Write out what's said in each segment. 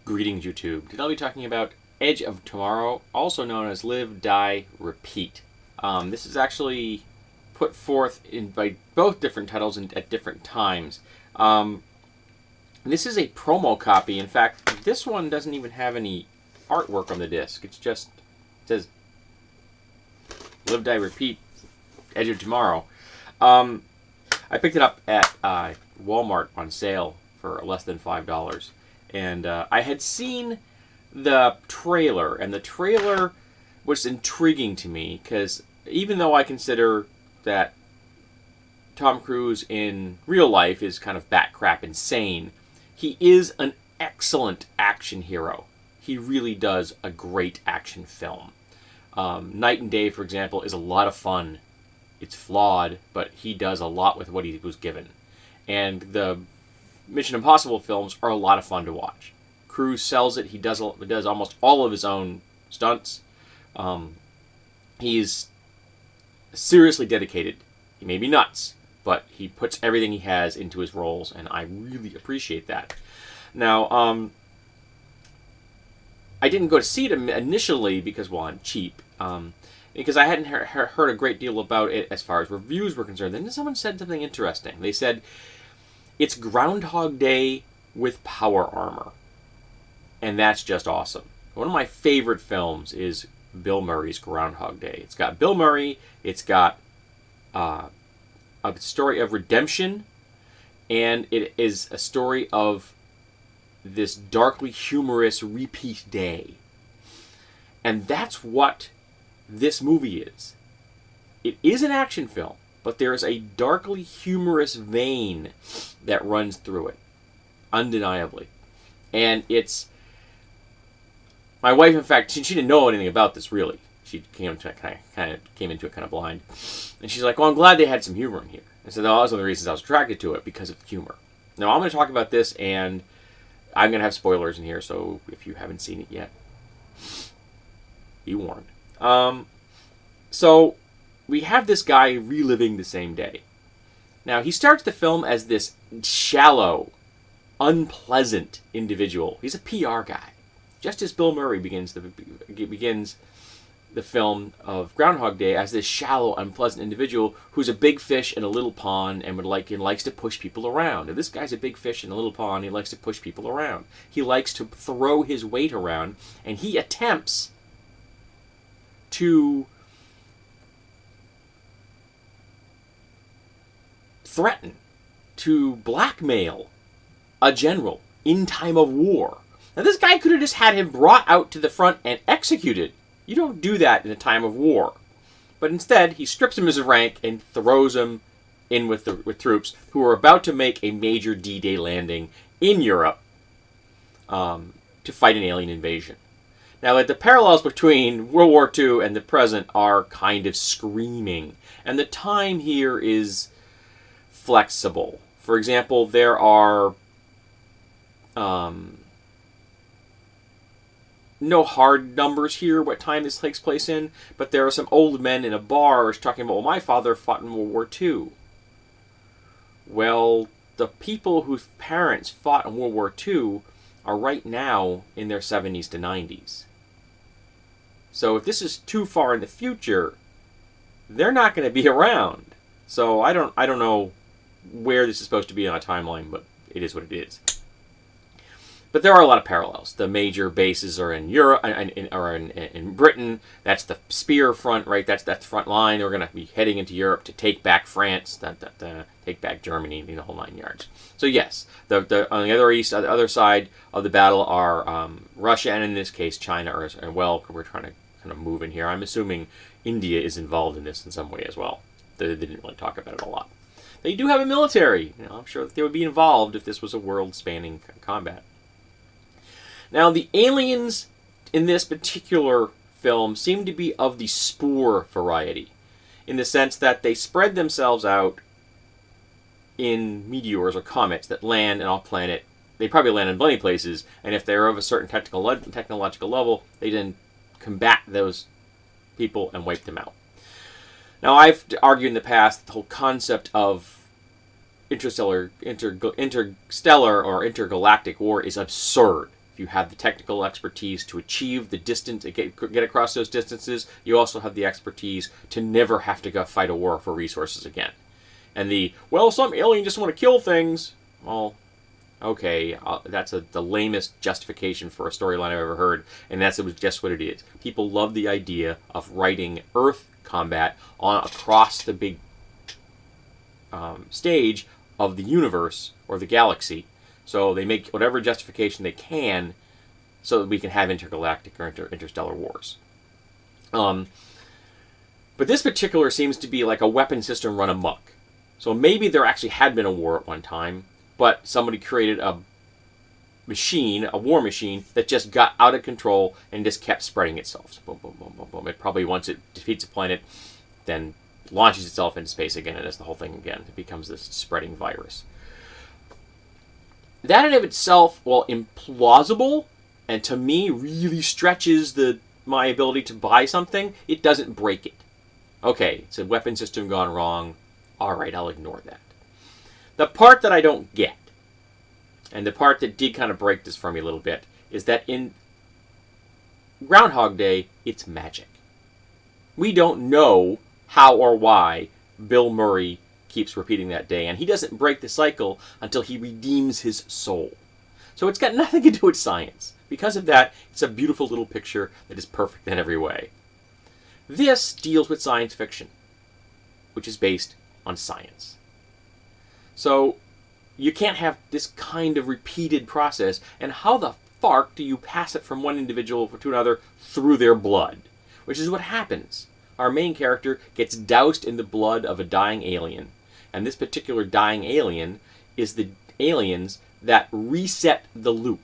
Greetings, YouTube. Today I'll be talking about Edge of Tomorrow, also known as Live, Die, Repeat. This is actually put forth by both different titles at different times. This is a promo copy. In fact, this one doesn't even have any artwork on the disc. It says Live, Die, Repeat, Edge of Tomorrow. I picked it up at Walmart on sale for less than $5. And I had seen the trailer, and the trailer was intriguing to me because even though I consider that Tom Cruise in real life is kind of bat crap insane, he is an excellent action hero. He really does a great action film. Night and Day, for example, is a lot of fun. It's flawed, but he does a lot with what he was given. And the Mission Impossible films are a lot of fun to watch. Cruise sells it. He does almost all of his own stunts. He's seriously dedicated. He may be nuts, but he puts everything he has into his roles, and I really appreciate that. Now, I didn't go to see it initially because, well, I'm cheap. Because I hadn't heard a great deal about it as far as reviews were concerned. Then someone said something interesting. They said, it's Groundhog Day with power armor. And that's just awesome. One of my favorite films is Bill Murray's Groundhog Day. It's got Bill Murray. It's got a story of redemption. And it is a story of this darkly humorous repeat day. And that's what this movie is. It is an action film, but there is a darkly humorous vein that runs through it, undeniably. And it's... My wife, in fact, she didn't know anything about this, really. She came into it kind of blind. And she's like, well, I'm glad they had some humor in here. And so that was one of the reasons I was attracted to it, because of the humor. Now, I'm going to talk about this, and I'm going to have spoilers in here, so if you haven't seen it yet, be warned. So we have this guy reliving the same day. Now, he starts the film as this shallow, unpleasant individual. He's a PR guy. Just as Bill Murray begins the film of Groundhog Day as this shallow, unpleasant individual who's a big fish in a little pond and likes to push people around. And this guy's a big fish in a little pond. He likes to push people around. He likes to throw his weight around, and he attempts to threaten, to blackmail a general in time of war. Now, this guy could have just had him brought out to the front and executed. You don't do that in a time of war. But instead, he strips him of his rank and throws him in with troops who are about to make a major D-Day landing in Europe to fight an alien invasion. Now, the parallels between World War II and the present are kind of screaming. And the time here is flexible. For example, there are no hard numbers here what time this takes place in, but there are some old men in a bar talking about, well, my father fought in World War II. Well, the people whose parents fought in World War II are right now in their 70s to 90s. So if this is too far in the future, they're not going to be around. So I don't know where this is supposed to be on a timeline, but it is what it is. But there are a lot of parallels. The major bases are in Europe, in Britain. That's the spear front, right? That's the front line. They're going to be heading into Europe to take back France, take back Germany, the whole 9 yards. So yes, on the other side of the battle are Russia, and in this case China, or well, we're trying to kind of move in here. I'm assuming India is involved in this in some way as well. They didn't really talk about it a lot. They do have a military. I'm sure that they would be involved if this was a world-spanning combat. Now, the aliens in this particular film seem to be of the spore variety, in the sense that they spread themselves out in meteors or comets that land on a planet. They probably land in plenty places, and if they're of a certain technological level, they then combat those people and wipe them out. Now, I've argued in the past that the whole concept of interstellar or intergalactic war is absurd. if you have the technical expertise to achieve the distance, get across those distances, you also have the expertise to never have to go fight a war for resources again. And some alien just want to kill things. Well, okay, that's the lamest justification for a storyline I've ever heard, and it was just what it is. People love the idea of writing Earth combat across the big stage of the universe or the galaxy. So they make whatever justification they can so that we can have intergalactic or interstellar wars. But this particular seems to be like a weapon system run amok. So maybe there actually had been a war at one time, but somebody created a war machine, that just got out of control and just kept spreading itself. So boom, boom, boom, boom, boom. It probably, once it defeats a planet, then launches itself into space again, and does the whole thing again. It becomes this spreading virus. That in of itself, well, implausible, and to me really stretches my ability to buy something. It doesn't break it. Okay, it's a weapon system gone wrong. All right, I'll ignore that. The part that I don't get, and the part that did kind of break this for me a little bit, is that in Groundhog Day, it's magic. We don't know how or why Bill Murray keeps repeating that day, and he doesn't break the cycle until he redeems his soul. So it's got nothing to do with science. Because of that, it's a beautiful little picture that is perfect in every way. This deals with science fiction, which is based on science. So you can't have this kind of repeated process, and how the fark do you pass it from one individual to another through their blood? Which is what happens. Our main character gets doused in the blood of a dying alien, and this particular dying alien is the aliens that reset the loop.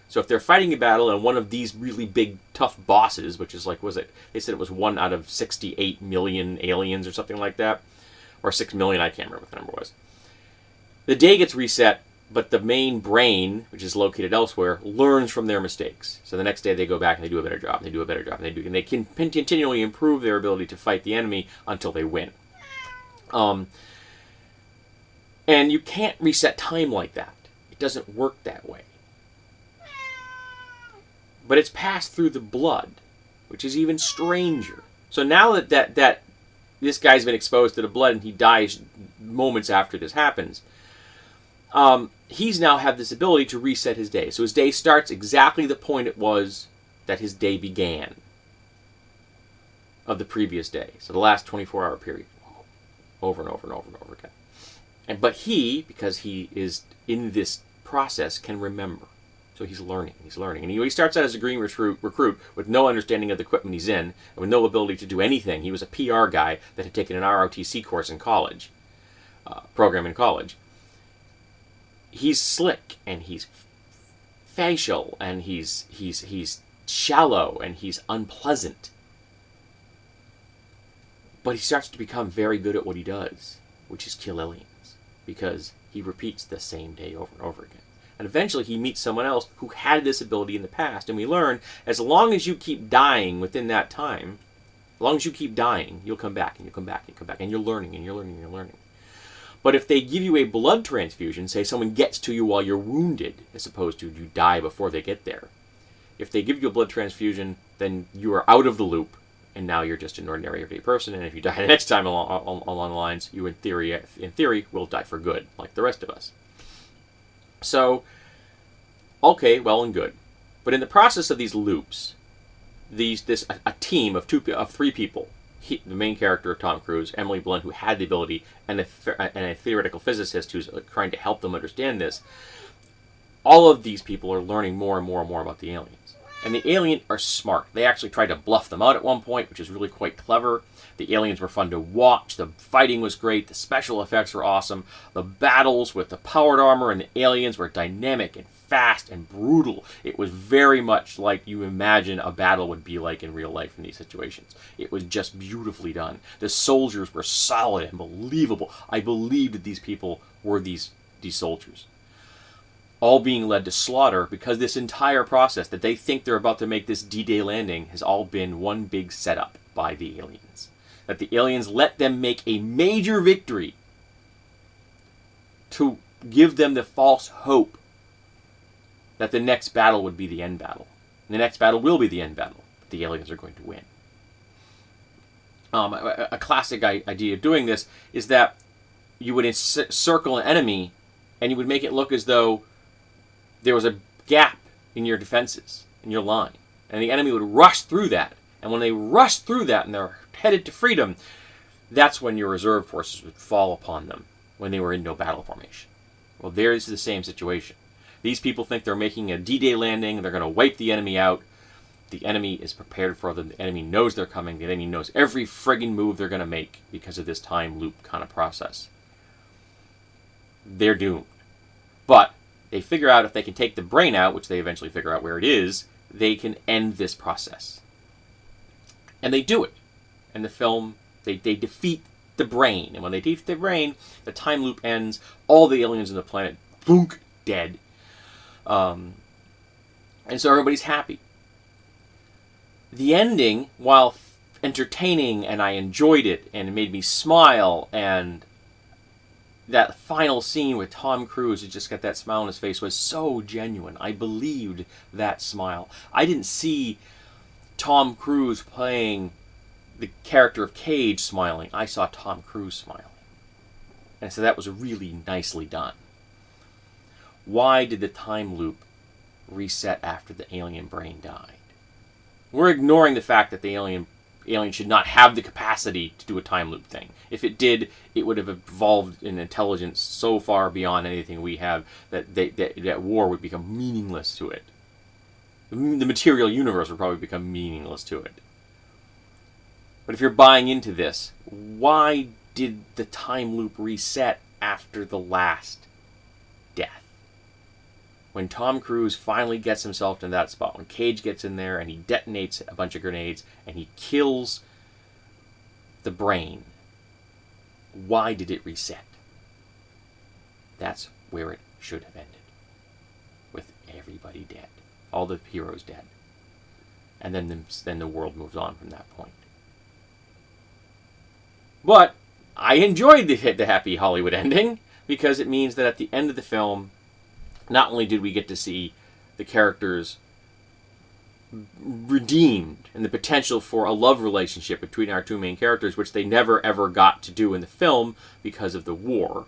So if they're fighting a battle and one of these really big, tough bosses, which is like, they said it was 1 out of 68 million aliens or something like that, or 6 million, I can't remember what the number was. The day gets reset, but the main brain, which is located elsewhere, learns from their mistakes. So the next day they go back and they do a better job, and they do a better job, and they can continually improve their ability to fight the enemy until they win. And you can't reset time like that. It doesn't work that way. But it's passed through the blood, which is even stranger. So now that this guy's been exposed to the blood and he dies moments after this happens, he's now have this ability to reset his day. So his day starts exactly the point it was that his day began of the previous day. So the last 24-hour period. Over and over and over and over again. But he, because he is in this process, can remember. So he's learning. And he starts out as a green recruit with no understanding of the equipment he's in, and with no ability to do anything. He was a PR guy that had taken an ROTC course in college, program in college. He's slick, and he's facial, and he's shallow, and he's unpleasant. But he starts to become very good at what he does, which is kill aliens, because he repeats the same day over and over again. And eventually he meets someone else who had this ability in the past, and we learn as long as you keep dying within that time, as long as you keep dying, you'll come back, and you'll come back, and you'll come back, and you're learning, and you're learning, and you're learning. But if they give you a blood transfusion, say someone gets to you while you're wounded, as opposed to you die before they get there, if they give you a blood transfusion, then you are out of the loop, and now you're just an ordinary everyday person, and if you die the next time along the lines, you in theory will die for good, like the rest of us. So, okay, well and good. But in the process of these loops, a team of 3 people, the main character, Tom Cruise, Emily Blunt, who had the ability, and a theoretical physicist who's trying to help them understand this, all of these people are learning more and more and more about the aliens. And the aliens are smart. They actually tried to bluff them out at one point, which is really quite clever. The aliens were fun to watch. The fighting was great. The special effects were awesome. The battles with the powered armor and the aliens were dynamic and fast and brutal. It was very much like you imagine a battle would be like in real life in these situations. It was just beautifully done. The soldiers were solid and believable. I believed that these people were these soldiers. All being led to slaughter because this entire process that they think they're about to make this D-Day landing has all been one big setup by the aliens. That the aliens let them make a major victory to give them the false hope that the next battle would be the end battle. And the next battle will be the end battle. But the aliens are going to win. A classic idea of doing this is that you would encircle an enemy and you would make it look as though there was a gap in your defenses, in your line. And the enemy would rush through that. And when they rush through that and they're headed to freedom, that's when your reserve forces would fall upon them when they were in no battle formation. Well, there's the same situation. These people think they're making a D-Day landing, they're going to wipe the enemy out. The enemy is prepared for them. The enemy knows they're coming. The enemy knows every friggin' move they're going to make because of this time loop kind of process. They're doomed. But they figure out if they can take the brain out, which they eventually figure out where it is, they can end this process. And they do it. And the film, they defeat the brain. And when they defeat the brain, the time loop ends. All the aliens on the planet, boonk, dead. And so everybody's happy. The ending, while entertaining, and I enjoyed it, and it made me smile, and that final scene with Tom Cruise, who just got that smile on his face, was so genuine. I believed that smile. I didn't see Tom Cruise playing the character of Cage smiling. I saw Tom Cruise smiling. And so that was really nicely done. Why did the time loop reset after the alien brain died? We're ignoring the fact that the alien should not have the capacity to do a time loop thing. If it did, it would have evolved in intelligence so far beyond anything we have that war would become meaningless to it. The material universe would probably become meaningless to it. But if you're buying into this, why did the time loop reset after the last death? When Tom Cruise finally gets himself in that spot, when Cage gets in there and he detonates a bunch of grenades and he kills the brain, why did it reset? That's where it should have ended. With everybody dead. All the heroes dead. And then the world moves on from that point. But I enjoyed the happy Hollywood ending because it means that at the end of the film, not only did we get to see the characters redeemed and the potential for a love relationship between our two main characters, which they never ever got to do in the film because of the war,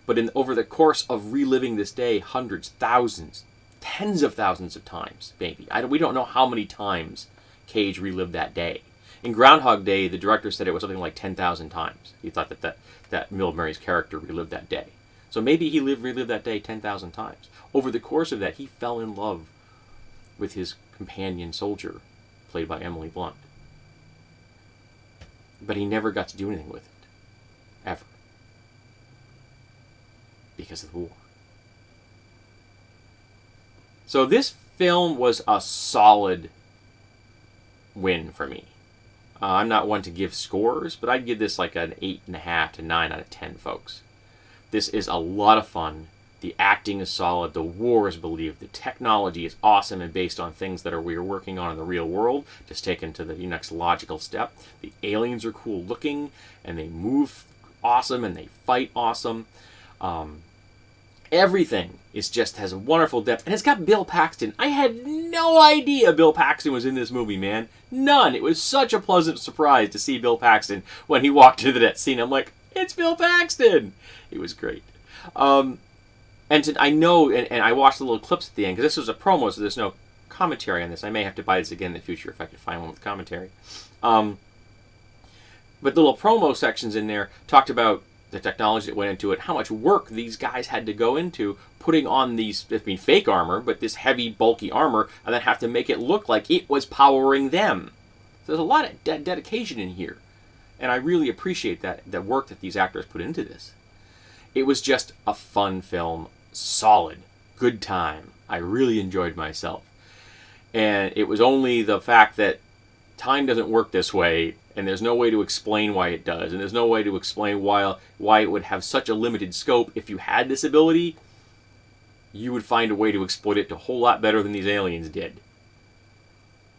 but over the course of reliving this day hundreds, thousands, tens of thousands of times, maybe. We don't know how many times Cage relived that day. In Groundhog Day, the director said it was something like 10,000 times. He thought that Bill Murray's character relived that day. So maybe he relived that day 10,000 times. Over the course of that, he fell in love with his companion soldier, played by Emily Blunt. But he never got to do anything with it. Ever. Because of the war. So this film was a solid win for me. I'm not one to give scores, but I'd give this like an 8.5 to 9 out of 10, folks. This is a lot of fun. The acting is solid. The war is believed. The technology is awesome and based on things that we are working on in the real world, just taken to the next logical step. The aliens are cool looking, and they move awesome, and they fight awesome. Everything has a wonderful depth, and it's got Bill Paxton. I had no idea Bill Paxton was in this movie, man. None. It was such a pleasant surprise to see Bill Paxton when he walked into that scene. I'm like, it's Bill Paxton. It was great. I know, and I watched the little clips at the end, because this was a promo, so there's no commentary on this. I may have to buy this again in the future if I can find one with commentary. But the little promo sections in there talked about the technology that went into it, how much work these guys had to go into putting on these, fake armor, but this heavy, bulky armor, and then have to make it look like it was powering them. So there's a lot of dedication in here. And I really appreciate the work that these actors put into this. It was just a fun film, solid, good time. I really enjoyed myself. And it was only the fact that time doesn't work this way, and there's no way to explain why it does, and there's no way to explain why it would have such a limited scope. If you had this ability, you would find a way to exploit it a whole lot better than these aliens did.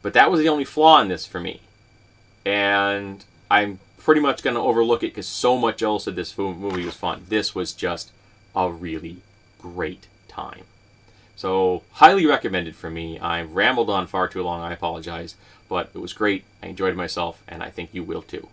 But that was the only flaw in this for me. And I'm pretty much going to overlook it because so much else of this movie was fun. This was just a really great time. So, highly recommended for me. I rambled on far too long, I apologize, but it was great. I enjoyed myself, and I think you will too.